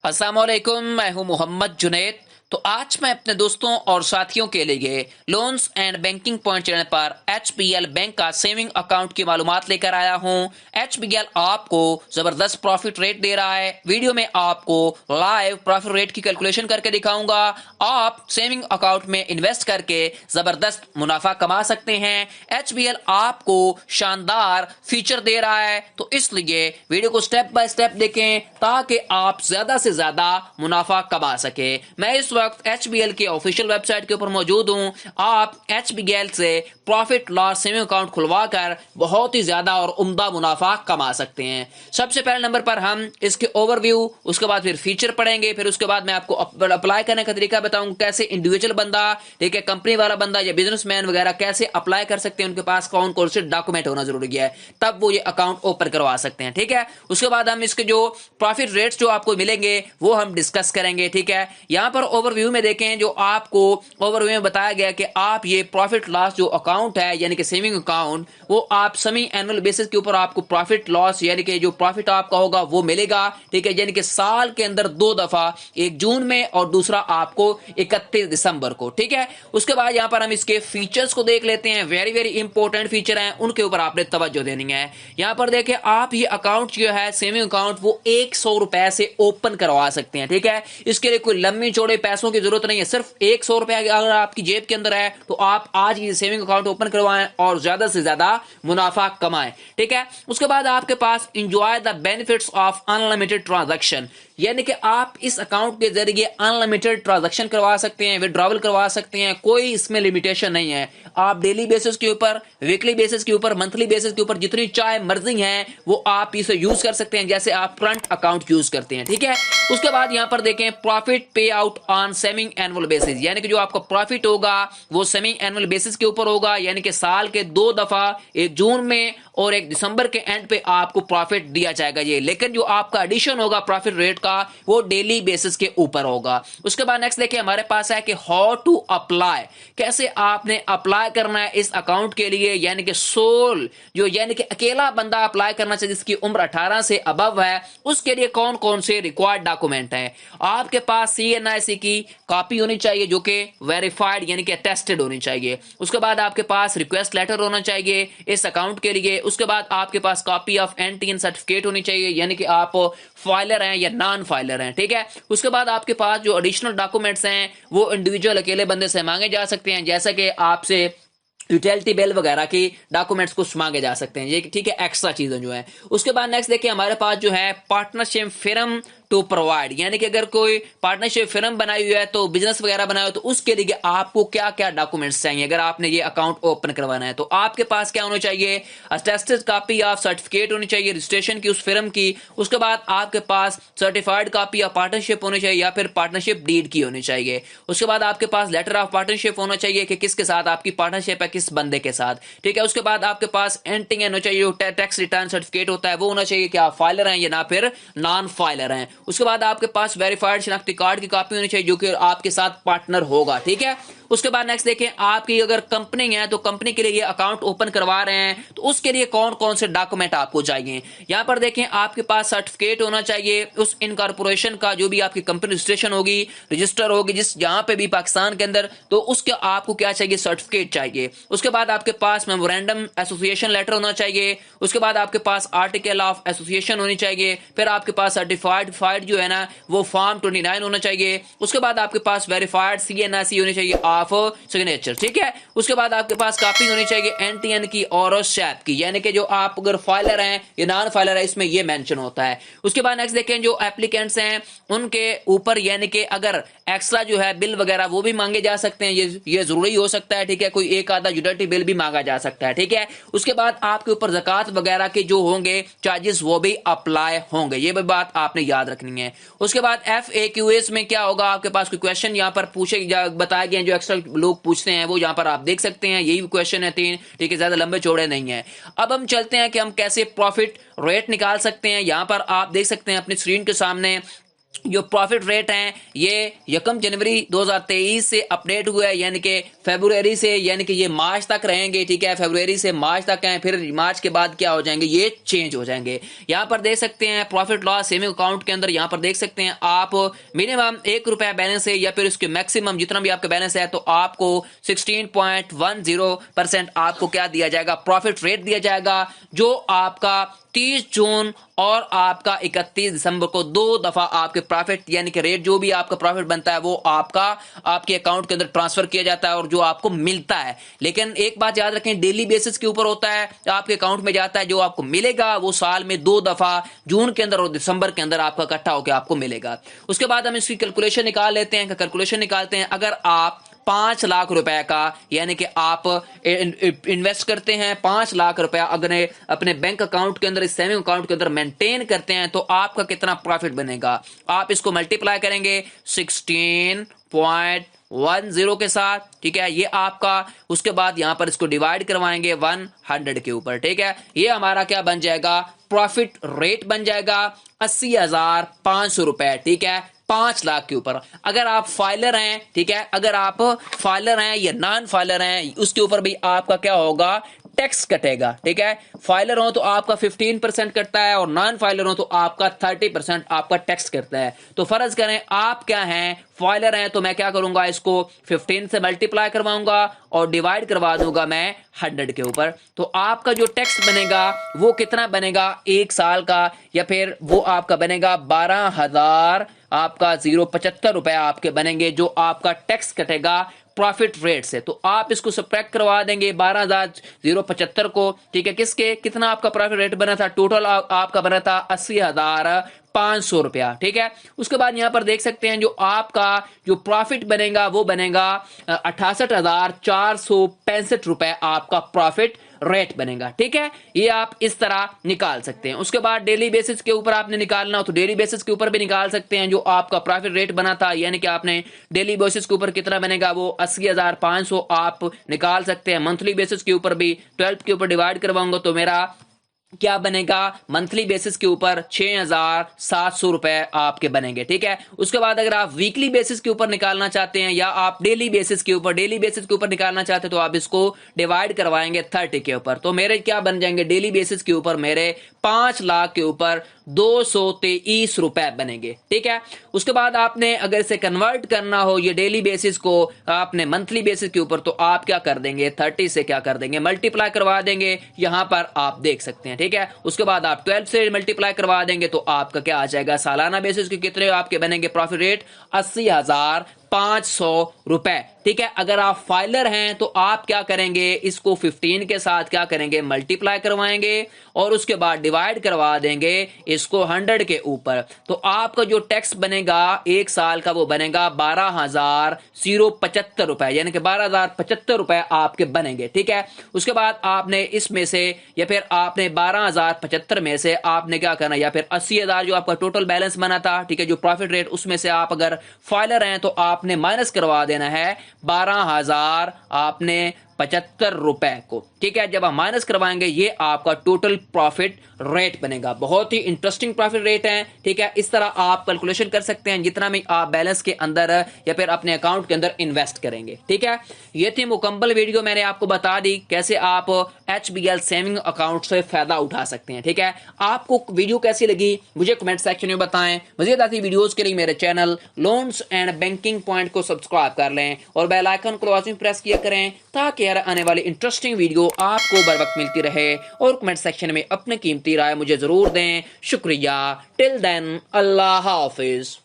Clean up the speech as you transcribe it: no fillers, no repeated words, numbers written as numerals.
अस्सलाम वालेकुम, मैं हूं मोहम्मद जुनैद। तो आज मैं अपने दोस्तों और साथियों के लिए loans and banking point channel पर एचबीएल बैंक का सेविंग अकाउंट की मालूमात लेकर आया हूं। एचबीएल आपको जबरदस्त प्रॉफिट रेट दे रहा है। वीडियो में आपको लाइव प्रॉफिट रेट की कैलकुलेशन करके दिखाऊंगा। आप सेविंग अकाउंट में इन्वेस्ट करके जबरदस्त मुनाफा कमा सकते हैं। एचबीएल आपको शानदार फीचर दे रहा है, तो इसलिए वीडियो को स्टेप बाय स्टेप देखें ताकि आप ज्यादा से ज्यादा मुनाफा कमा सके। मैं इस वक्त एचबीएल के ऑफिशियल वेबसाइट के ऊपर मौजूद हूं। आप एचबीएल से प्रॉफिट लॉस सेविंग अकाउंट खुलवाकर बहुत ही ज्यादा और उम्दा मुनाफा कमा सकते हैं। सबसे पहले नंबर पर हम इसके ओवरव्यू, उसके बाद फिर फीचर पढ़ेंगे, फिर उसके बाद मैं आपको अप्लाई करने का तरीका बताऊंगा, कैसे इंडिविजुअल बंदा, ठीक है, कंपनी वाला बंदा या बिजनेसमैन वगैरह कैसे अप्लाई कर सकते हैं, उनके पास कौन कौन से डॉक्यूमेंट होना जरूरी है, तब वो ये अकाउंट ओपन करवा सकते हैं। ठीक है, उसके बाद हम इसके जो प्रॉफिट रेट्स जो आपको मिलेंगे वो हम डिस्कस करेंगे। ठीक है, यहां पर ओवरव्यू में देखें, जो आपको ओवरव्यू में बताया गया कि आप ये प्रॉफिट लॉस जो अकाउंट है यानी कि सेविंग अकाउंट, वो आप सेमी एनुअल बेसिस के ऊपर आपको प्रॉफिट लॉस यानी कि जो प्रॉफिट आपका होगा वो मिलेगा। ठीक है, यानी कि साल के अंदर दो दफा, एक जून में और दूसरा आपको 31 दिसंबर को। ठीक है, उसके बाद यहां पर हम इसके फीचर्स को देख लेते हैं। वेरी वेरी इंपॉर्टेंट फीचर हैं, उनके ऊपर आपने तवज्जो देनी है। यहां पर देखें, आप ये अकाउंट जो है सेविंग अकाउंट वो 100 रुपए से ओपन करवा सकते हैं। ठीक है, इसके लिए कोई लंबी चौड़े पैसों की जरूरत नहीं है। सिर्फ 100 रुपए अगर आपकी जेब के अंदर है तो आप आज ये सेविंग अकाउंट ओपन करवाएं और ज्यादा से ज्यादा मुनाफा कमाएं। ठीक है, उसके बाद आपके पास enjoy the benefits of unlimited transaction, यानी कि आप इस अकाउंट के जरिए अनलिमिटेड ट्रांजैक्शन करवा सकते हैं, विड्रॉवल करवा सकते हैं, कोई इसमें लिमिटेशन नहीं है। आप डेली बेसिस के ऊपर, वीकली बेसिस के ऊपर, मंथली बेसिस के ऊपर जितनी चाहे मर्जी है वो आप इसे यूज कर सकते हैं, जैसे आप करंट अकाउंट यूज करते हैं। ठीक है, उसके बाद यहां पर देखें प्रॉफिट पे out on semi annual basis, यानी कि जो आपका प्रॉफिट होगा वो सेमी एनुअल बेसिस के ऊपर होगा, यानी कि साल के दो दफा, एक जून में और एक दिसंबर के एंड पे आपको प्रॉफिट दिया जाएगा ये। लेकिन जो आपका एडिशन होगा प्रॉफिट रेट का वो डेली बेसिस के ऊपर होगा। उसके बाद नेक्स्ट देखिए, हमारे पास है कि हाउ टू अप्लाई, कैसे आपने अप्लाई करना है इस अकाउंट के लिए, यानी कि सोल जो यानी कि अकेला बंदा अप्लाई करना चाहिए जिसकी उम्र 18 से अबव है, उसके लिए कौन कौन से रिक्वायर्ड डॉक्यूमेंट है। आपके पास सीएनआईसी की कॉपी होनी चाहिए जो कि वेरीफाइड यानी कि अटेस्टेड होनी चाहिए। उसके बाद आपके पास रिक्वेस्ट लेटर होना चाहिए इस अकाउंट के लिए। उसके बाद आपके पास कॉपी ऑफ एनटीएन सर्टिफिकेट होनी चाहिए, यानी कि आप फाइलर हैं या नॉन फाइलर हैं। ठीक है, उसके बाद आपके पास जो एडिशनल डॉक्यूमेंट्स हैं वो इंडिविजुअल अकेले बंदे से मांगे जा सकते हैं, जैसा कि आपसे यूटिलिटी बिल वगैरह की डॉक्यूमेंट्स कुछ मांगे जा सकते हैं ये। ठीक है, एक्स्ट्रा चीजें जो है। उसके बाद नेक्स्ट देखिए, हमारे पास जो है पार्टनरशिप फिर्म टू प्रोवाइड, यानी कि अगर कोई पार्टनरशिप फिर्म बनाई हुई है तो बिजनेस वगैरह बनाया हो तो उसके लिए आपको क्या क्या डॉक्यूमेंट्स चाहिए अगर आपने ये अकाउंट ओपन करवाना है। तो आपके पास क्या होना चाहिए, अटेस्टेड कॉपी ऑफ सर्टिफिकेट होनी चाहिए रजिस्ट्रेशन की उस फिर्म की। उसके बाद आपके पास सर्टिफाइड कॉपी ऑफ पार्टनरशिप होनी चाहिए या फिर पार्टनरशिप डीड की होनी चाहिए। उसके बाद आपके पास लेटर ऑफ पार्टनरशिप होना चाहिए कि किसके साथ आपकी पार्टनरशिप है, किस बंदे के साथ। ठीक है, उसके बाद आपके पास एंटिंग होना चाहिए, जो टैक्स रिटर्न सर्टिफिकेट होता है वो होना चाहिए कि आप फाइलर हैं या ना फिर नॉन फाइलर हैं। उसके बाद आपके पास वेरीफाइड शनाख्ती कार्ड की कॉपी होनी चाहिए जो कि आपके साथ पार्टनर होगा। ठीक है, उसके बाद नेक्स्ट देखें, आपकी अगर कंपनी है तो कंपनी के लिए ये अकाउंट ओपन करवा रहे हैं तो उसके लिए कौन कौन से डॉक्यूमेंट आपको चाहिए। यहां पर देखें, आपके पास सर्टिफिकेट होना चाहिए उस इनकॉर्पोरेशन का, जो भी आपकी कंपनी रजिस्ट्रेशन होगी, रजिस्टर होगी जिस जहां पे भी पाकिस्तान के अंदर, तो उसके आपको क्या चाहिए, सर्टिफिकेट चाहिए। उसके बाद आपके पास मेमोरेंडम एसोसिएशन लेटर होना चाहिए। उसके बाद आपके पास आर्टिकल ऑफ एसोसिएशन होनी चाहिए। फिर आपके पास सर्टिफाइड जो है ना वो फॉर्म 29 होना चाहिए। उसके बाद आपके पास वेरीफाइड सीएनआईसी होनी चाहिए ऑफ सिग्नेचर। ठीक है, उसके बाद आपके पास कॉपी होनी चाहिए एनटीएन की और शैप की, यानी कि जो आप अगर फाइलर हैं या नॉन फाइलर है इसमें ये मेंशन होता है। उसके बाद नेक्स्ट देखें, जो एप्लीकेंट्स हैं उनके ऊपर यानी कि अगर एक्स्ट्रा जो है बिल वगैरह वो भी मांगे जा सकते हैं, ये जरूरी हो सकता है। ठीक है, कोई एक आधा यूटिलिटी बिल भी मांगा जा सकता है। ठीक है, उसके बाद आपके ऊपर ज़कात वगैरह के जो होंगे चार्जेस वो भी अप्लाई होंगे, ये भी बात आपने याद रखनी है। उसके बाद FAQs में क्या होगा, आपके पास कोई क्वेश्चन यहाँ पर पूछे बताए गए जो एक्स्ट्रा लोग पूछते हैं वो यहाँ पर आप देख सकते हैं। यही क्वेश्चन है 3। ठीक है, ज्यादा लंबे चौड़े नहीं है। अब हम चलते हैं कि हम कैसे प्रॉफिट रेट निकाल सकते हैं। यहाँ पर आप देख सकते हैं अपनी स्क्रीन के सामने जो प्रॉफिट रेट हैं ये 1 जनवरी 2023 से अपडेट हुआ है, यानी कि फरवरी से, यानी कि ये मार्च तक रहेंगे। ठीक है, फरवरी से मार्च तक हैं, फिर मार्च के बाद क्या हो जाएंगे, ये चेंज हो जाएंगे। यहाँ पर देख सकते हैं प्रॉफिट लॉस सेविंग अकाउंट के अंदर, यहाँ पर देख सकते हैं आप मिनिमम ₹1 बैलेंस है या फिर उसके मैक्सिमम जितना भी आपका बैलेंस है, तो आपको 16.10% आपको क्या दिया जाएगा, प्रॉफिट रेट दिया जाएगा, जो आपका 30 जून और आपका 31 दिसंबर को 2 दफा आपके प्रॉफिट यानी कि रेट जो भी आपका प्रॉफिट बनता है वो आपका आपके अकाउंट के अंदर ट्रांसफर किया जाता है और जो आपको मिलता है। लेकिन एक बात याद रखें, डेली बेसिस के ऊपर होता है, आपके अकाउंट में जाता है, जो आपको मिलेगा वो साल में 2 दफा जून के अंदर और दिसंबर के अंदर आपका इकट्ठा होकर आपको मिलेगा। उसके बाद हम इसकी कैलकुलेशन निकाल लेते हैं। कैलकुलेशन निकालते हैं, अगर आप 5 लाख रुपए का यानी कि आप इन्वेस्ट करते हैं 5 लाख रुपया अगर अपने बैंक अकाउंट के अंदर, इस सेविंग अकाउंट के अंदर मेंटेन करते हैं, तो आपका कितना प्रॉफिट बनेगा। आप इसको मल्टीप्लाई करेंगे 16.10 के साथ। ठीक है, ये आपका, उसके बाद यहां पर इसको डिवाइड करवाएंगे 100 के ऊपर। ठीक है, ये हमारा क्या बन जाएगा, प्रॉफिट रेट बन जाएगा 80,500 रुपए। ठीक है, 5 लाख के ऊपर। अगर आप फाइलर हैं, ठीक है, अगर आप फाइलर हैं या नॉन फाइलर हैं, उसके ऊपर भी आपका क्या होगा, टैक्स कटेगा। ठीक है, फाइलर हो तो आपका 15% कटता है और नॉन फाइलर हो तो आपका 30% आपका टैक्स करता है। तो फर्ज करें आप क्या हैं, फाइलर हैं, तो मैं क्या करूंगा, इसको 15 से मल्टीप्लाई करवाऊंगा और डिवाइड करवा दूंगा मैं 100 के ऊपर। तो आपका जो टैक्स बनेगा वो कितना बनेगा, 1 साल का, या फिर वो आपका बनेगा 12,000 आपका 0.75 रुपए आपके बनेंगे, जो आपका टैक्स कटेगा प्रॉफिट रेट से। तो आप इसको सब्ट्रैक्ट करवा देंगे 12,075 को। ठीक है, किसके, कितना आपका प्रॉफिट रेट बना था, टोटल आपका बना था 80,500 रुपया। ठीक है, उसके बाद यहां पर देख सकते हैं जो आपका जो प्रॉफिट बनेगा वो बनेगा 68,465 रुपए आपका प्रॉफिट रेट बनेगा। ठीक है, ये आप इस तरह निकाल सकते हैं। उसके बाद डेली बेसिस के ऊपर आपने निकालना हो तो डेली बेसिस के ऊपर भी निकाल सकते हैं। जो आपका प्रॉफिट रेट बना था, यानी कि आपने डेली बेसिस के ऊपर कितना बनेगा, वो 80,500 आप निकाल सकते हैं। मंथली बेसिस के ऊपर भी 12 के ऊपर डिवाइड करवाऊंगा तो मेरा क्या बनेगा, मंथली बेसिस के ऊपर 6,700 रुपए आपके बनेंगे। ठीक है, उसके बाद अगर आप वीकली बेसिस के ऊपर निकालना चाहते हैं या आप डेली बेसिस के ऊपर निकालना चाहते हैं तो आप इसको डिवाइड करवाएंगे 30 के ऊपर। तो मेरे क्या बन जाएंगे, डेली बेसिस के ऊपर मेरे 5 लाख के ऊपर 223 रुपए बनेंगे। ठीक है, उसके बाद आपने अगर इसे कन्वर्ट करना हो ये डेली बेसिस को आपने मंथली बेसिस के ऊपर, तो आप क्या कर देंगे, 30 से क्या कर देंगे, मल्टीप्लाई करवा देंगे। यहां पर आप देख सकते हैं। ठीक है, उसके बाद आप 12 से मल्टीप्लाई करवा देंगे तो आपका क्या आ जाएगा, सालाना बेसिस के कितने आपके बनेंगे प्रॉफिट रेट, 80,500 रुपए। ठीक है, अगर आप फाइलर हैं तो आप क्या करेंगे, इसको 15 के साथ क्या करेंगे, मल्टीप्लाई करवाएंगे और उसके बाद डिवाइड करवा देंगे इसको 100 के ऊपर। तो आपका जो टैक्स बनेगा 1 साल का वो बनेगा 12,075 रुपए, यानी कि 12,075 रुपए आपके बनेंगे। ठीक है, उसके बाद आपने इसमें से या फिर आपने 12,075 में से आपने क्या करना, या फिर 80,000 जो आपका टोटल बैलेंस बना था, ठीक है, जो प्रॉफिट रेट, उसमें से आप अगर फाइलर हैं तो आपने माइनस करवा देना है 12,000 आपने 75 रुपए को। ठीक है, जब हम माइनस करवाएंगे ये आपका टोटल प्रॉफिट रेट बनेगा। बहुत ही इंटरेस्टिंग प्रॉफिट रेट है। ठीक है, इस तरह आप कैलकुलेशन कर सकते हैं जितना भी आप बैलेंस के अंदर या फिर अपने अकाउंट के अंदर इन्वेस्ट करेंगे। ठीक है, ये थी मुकम्मल वीडियो, मैंने आपको बता दी कैसे आप HBL सेविंग अकाउंट से फायदा उठा सकते हैं। ठीक है, आपको वीडियो कैसी लगी मुझे कमेंट सेक्शन में बताएं। मज़ीद ऐसी वीडियोस के लिए मेरे channel loans and banking point को सब्सक्राइब कर लें और बेल आइकन को लाजमी प्रेस किया करें ताकि हर आने वाली इंटरेस्टिंग वीडियो आपको बर वक्त मिलती रहे। और कमेंट सेक्शन में अपनी कीमती राय मुझे जरूर दें। शुक्रिया। टिल देन, अल्लाह हाफिज।